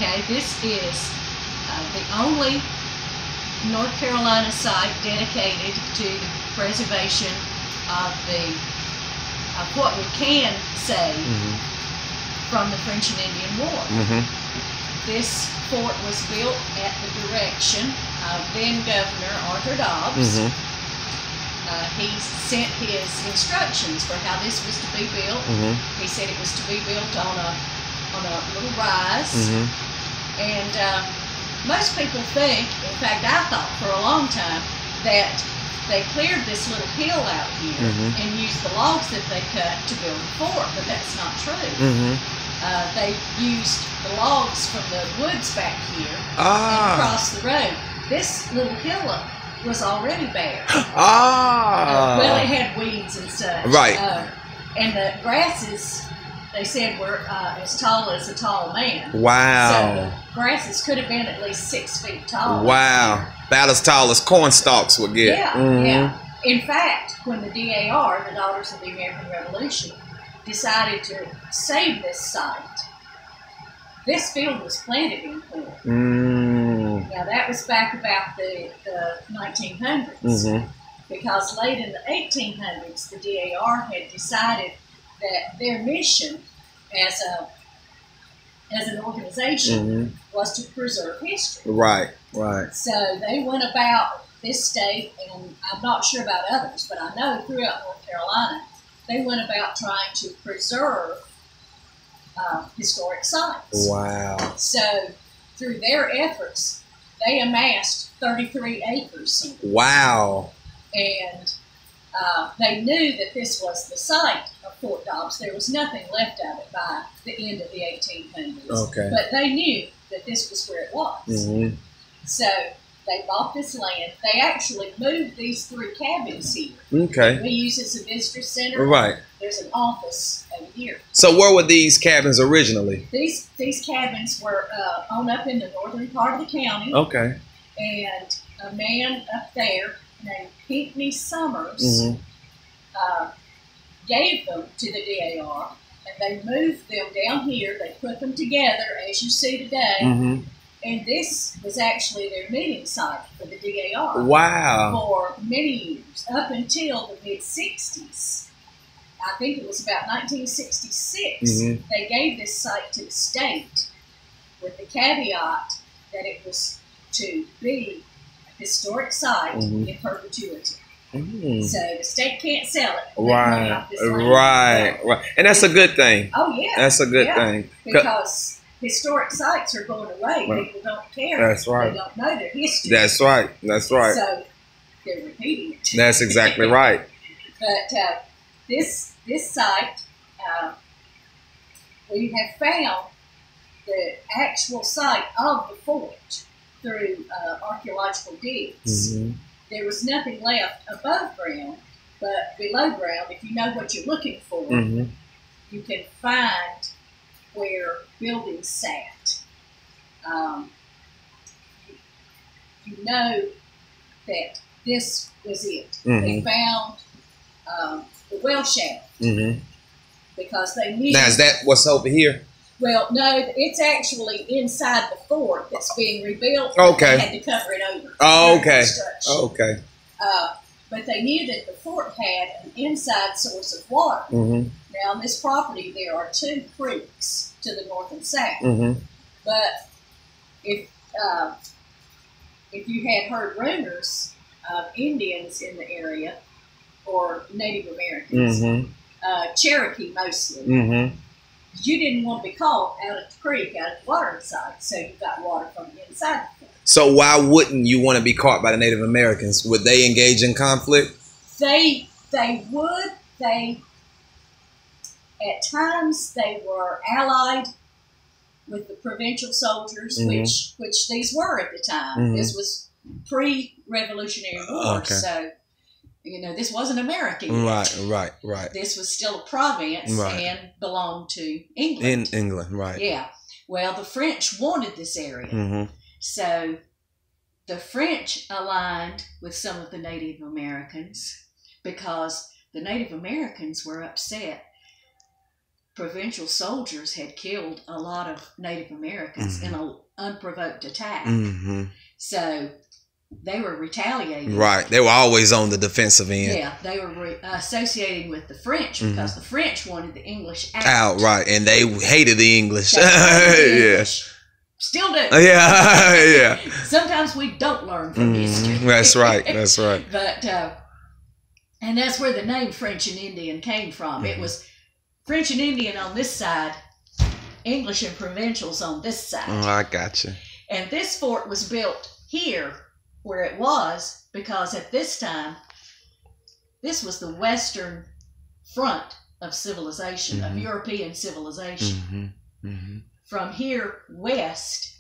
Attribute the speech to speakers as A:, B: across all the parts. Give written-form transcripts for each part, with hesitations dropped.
A: Okay, this is the only North Carolina site dedicated to the preservation of what we can say from the French and Indian War. This fort was built at the direction of then Governor Arthur Dobbs. He sent his instructions for how this was to be built. He said it was to be built on a little rise. And most people think, in fact I thought for a long time, that they cleared this little hill out here and used the logs that they cut to build the fort, but that's not true. They used the logs from the woods back here and across the road. This little hillock was already bare. Well, it had weeds and such.
B: Right.
A: And the grasses, they said, were as tall as a tall man.
B: Wow.
A: So the grasses could have been at least 6 feet tall.
B: Wow. About as tall as corn stalks would get.
A: Yeah, yeah. In fact, when the DAR, the Daughters of the American Revolution, decided to save this site, this field was planted in corn. Now that was back about the 1900s, because late in the 1800s, the DAR had decided that their mission as an organization was to preserve history.
B: Right, right.
A: So they went about this state, and I'm not sure about others, but I know throughout North Carolina, they went about trying to preserve historic sites.
B: Wow.
A: So through their efforts, they amassed 33 acres.
B: Wow.
A: And they knew that this was the site of Fort Dobbs. There was nothing left of it by the end of the 1800s.
B: Okay.
A: But they knew that this was where it was. So they bought this land. They actually moved these 3 cabins here.
B: Okay.
A: We use it as a visitor center.
B: Right.
A: There's an office over here.
B: So where were these cabins originally?
A: These cabins were on up in the northern part of the county.
B: Okay.
A: And a man up there named Pinckney Summers gave them to the DAR, and they moved them down here. They put them together, as you see today. And this was actually their meeting site for the DAR.
B: Wow.
A: For many years, up until the mid-60s. I think it was about 1966. They gave this site to the state with the caveat that it was to be a historic site in perpetuity. So the state can't sell it.
B: Right, right. And that's a good thing.
A: Oh, yeah.
B: That's a good thing.
A: Because historic sites are going away. People don't care.
B: That's right.
A: They don't know their history.
B: That's right. That's right.
A: So they're repeating it.
B: That's exactly right.
A: But this site, we have found the actual site of the fort through archaeological digs. There was nothing left above ground, but below ground, if you know what you're looking for, you can find where buildings sat. You know that this was it. They found the well shaft because they knew.
B: Now, is that what's over here?
A: Well, no, it's actually inside the fort that's being rebuilt.
B: Okay.
A: They had to cover it over.
B: Oh, okay. Okay.
A: But they knew that the fort had an inside source of water. Now, on this property, there are 2 creeks to the north and south. But if you had heard rumors of Indians in the area, or Native Americans, Cherokee mostly, you didn't want to be caught out at the creek, out at the watering site, so you got water from the inside the fort.
B: So why wouldn't you want to be caught by the Native Americans? Would they engage in conflict?
A: They would. At times they were allied with the provincial soldiers, which these were at the time. This was pre-Revolutionary War, so this wasn't America yet.
B: Right.
A: This was still a province and belonged to England.
B: In England, right.
A: Yeah. Well, the French wanted this area. So the French aligned with some of the Native Americans because the Native Americans were upset provincial soldiers had killed a lot of Native Americans in an unprovoked attack. So they were retaliating.
B: Right. They were always on the defensive end.
A: Yeah, they were associating with the French because the French wanted the English out.
B: Right. And they hated the English.
A: English. Still do.
B: Yeah.
A: Sometimes we don't learn from history.
B: That's right. That's right.
A: But, and that's where the name French and Indian came from. It was French and Indian on this side, English and provincials on this side.
B: Oh, I gotcha.
A: And this fort was built here where it was because at this time, this was the western front of civilization, of European civilization. From here west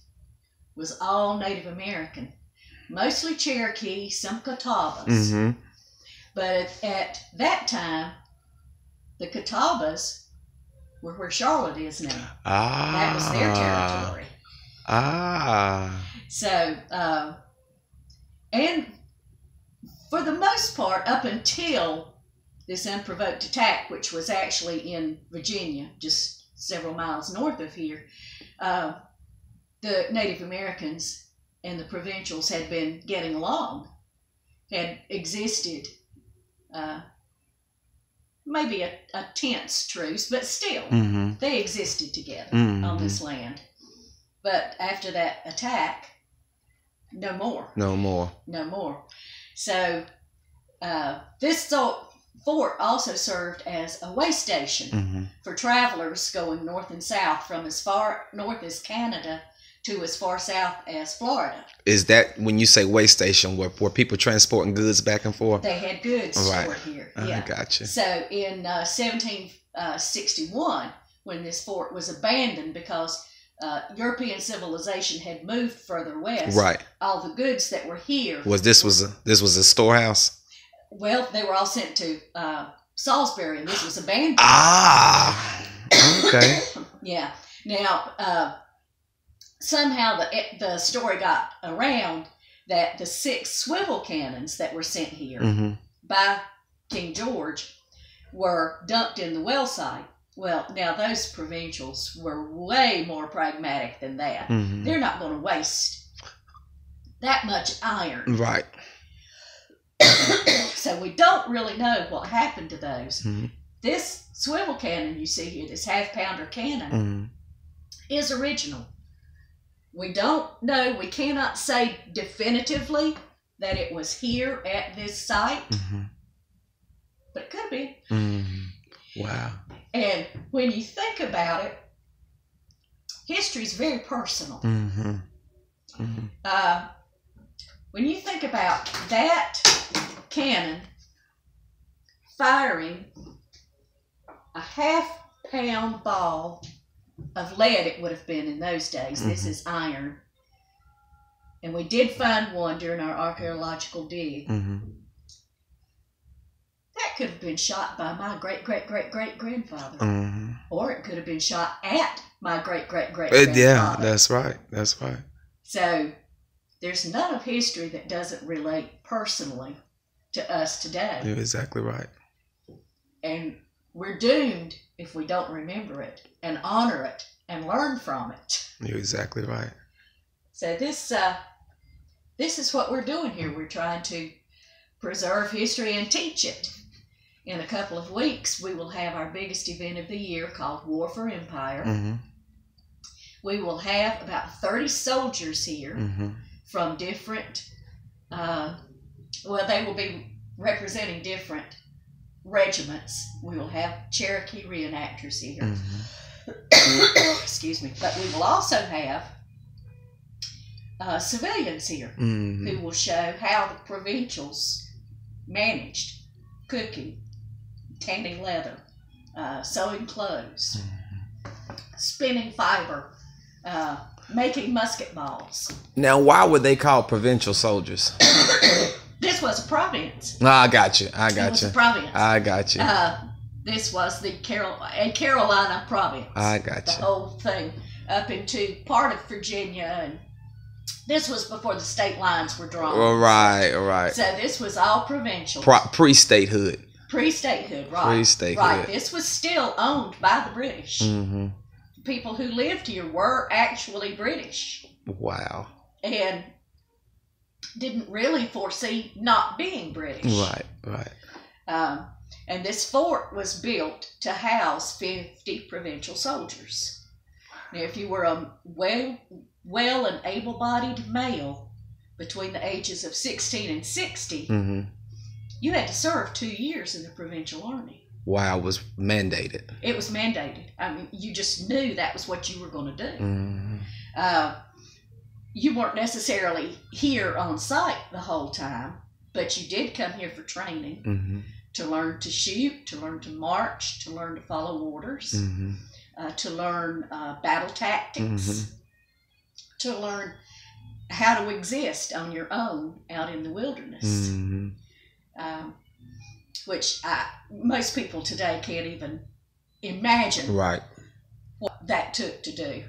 A: was all Native American, mostly Cherokee, some Catawbas. But at that time, the Catawbas were where Charlotte is now. That was their territory. So, and for the most part, up until this unprovoked attack, which was actually in Virginia, just several miles north of here, the Native Americans and the provincials had been getting along, had existed, maybe a tense truce, but still, they existed together on this land. But after that attack, no more. No more. So this fort also served as a way station for travelers going north and south from as far north as Canada to as far south as Florida.
B: Is that when you say way station, where people transporting goods back and forth?
A: They had goods stored here.
B: I gotcha.
A: So in 1761, when this fort was abandoned because European civilization had moved further west, all the goods that were here
B: this was a storehouse.
A: Well, they were all sent to Salisbury, and this was abandoned.
B: Okay.
A: Yeah. Now, somehow the story got around that the 6 swivel cannons that were sent here by King George were dumped in the well site. Well, now those provincials were way more pragmatic than that. They're not going to waste that much iron.
B: Right.
A: So we don't really know what happened to those. This swivel cannon you see here, this half-pounder cannon, is original. We don't know, we cannot say definitively that it was here at this site, but it could be.
B: Wow.
A: And when you think about it, history is very personal. When you think about that cannon firing a half-pound ball of lead, it would have been in those days. This is iron. And we did find one during our archaeological dig. That could have been shot by my great-great-great-great-grandfather. Or it could have been shot at my great-great-great-grandfather.
B: Yeah, that's right. That's right.
A: So there's none of history that doesn't relate personally to us today.
B: You're exactly right.
A: And we're doomed if we don't remember it and honor it and learn from it.
B: You're exactly right.
A: So this is what we're doing here. We're trying to preserve history and teach it. In a couple of weeks, we will have our biggest event of the year called War for Empire. We will have about 30 soldiers here from different, they will be representing different regiments. We will have Cherokee reenactors here. Excuse me. But we will also have civilians here who will show how the provincials managed cooking, tanning leather, sewing clothes, spinning fiber, making musket balls.
B: Now, why were they called provincial soldiers?
A: This was a province.
B: I got you. I got you.
A: It was a province.
B: I got you.
A: This was a Carolina province.
B: I got you.
A: The whole thing up into part of Virginia, and this was before the state lines were drawn.
B: All right.
A: So this was all provincial.
B: Pre-statehood.
A: Pre-statehood, right?
B: Pre-statehood.
A: Right. This was still owned by the British.
B: Mm-hmm.
A: People who lived here were actually British.
B: Wow.
A: And didn't really foresee not being British.
B: Right, right.
A: And this fort was built to house 50 provincial soldiers. Now, if you were a well and able-bodied male between the ages of 16 and 60,
B: Mm-hmm.
A: you had to serve 2 years in the provincial army.
B: Wow, it was mandated.
A: It was mandated. I mean, you just knew that was what you were going to do.
B: Mm-hmm.
A: You weren't necessarily here on site the whole time, but you did come here for training,
B: Mm-hmm.
A: to learn to shoot, to learn to march, to learn to follow orders,
B: Mm-hmm.
A: To learn battle tactics,
B: Mm-hmm.
A: to learn how to exist on your own out in the wilderness,
B: Mm-hmm.
A: which most people today can't even imagine
B: Right.
A: what that took to do.